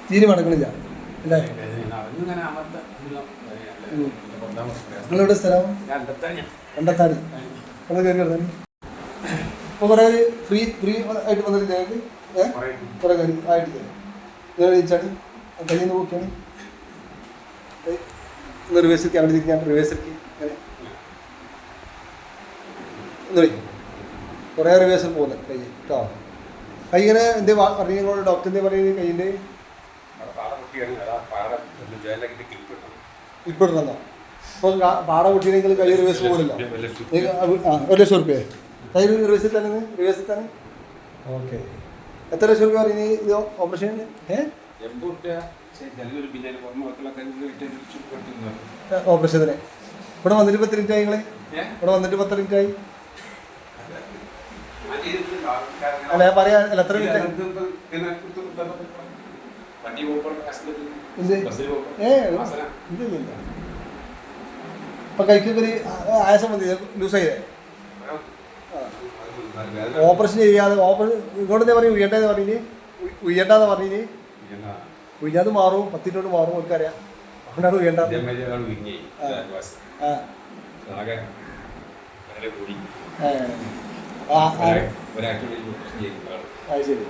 തീരെ മടക്കണില്ല അല്ലേ? നിങ്ങളെവിടെ സ്ഥലം? കണ്ടത്താണി. ഒന്ന് കയറി കിടന്നു. ഇപ്പോൾ കുറേ ഫ്രീ ആയിട്ട് വന്നിട്ട് ഞങ്ങൾക്ക് കുറേ കാര്യം ആയിട്ടില്ല. നിങ്ങൾ ചോദിച്ചാണ് കയ്യിൽ നിന്ന് നോക്കിയാണ് റിവേഴ്സിലേക്ക് അവിടെ ഇരിക്കാൻ റിവേഴ്സിലേക്ക് അങ്ങനെ എന്താ കുറേ റിവേഴ്സിൽ പോകുന്നത് കൈ കേട്ടോ. കൈ ഇങ്ങനെ എന്തേ പറഞ്ഞു ഡോക്ടർ എന്തേ പറയുന്നത് കൈയിൻ്റെ ഇപ്പിടണമെന്നോ? അപ്പോൾ പാട പൊട്ടിയെങ്കിൽ കൈ റിവേഴ്സ് പോകില്ലല്ലോ. 1,00,000 റുപ്യ കൈ റിവേഴ്സിൽ തന്നെ റിവേഴ്സിൽ തന്നെ. ഓക്കെ. എത്ര ലക്ഷം റുപ്യ പറയുന്നത് ഇത് ഓപ്പറേഷന്? ഓപ്പറേഷത്തിന് ഇവിടെ വന്നിട്ട് 10 മിനിറ്റായി നിങ്ങൾ? ഇവിടെ വന്നിട്ട് 10 മിനിറ്റായി അല്ല ഞാൻ പറയാ. അല്ല എത്ര മിനിറ്റായി? ഇതില്ല. ഇപ്പം കൈക്കൊക്കെ ഒരു ആയാസം മതി ലൂസായില്ലേ? ഓപ്പറേഷൻ ചെയ്യാതെ ഇങ്ങോട്ട് എന്താ പറയും ഉയ്യണ്ടെന്ന് പറഞ്ഞിന്? ഉയ്യണ്ടെന്ന് പറഞ്ഞിന്? ഉയ്യാത് മാറും 10 മിനിറ്റ് കൊണ്ട് മാറും അവർക്കറിയാം. അതുകൊണ്ടാണ് ഉയ്യണ്ട. ശരി.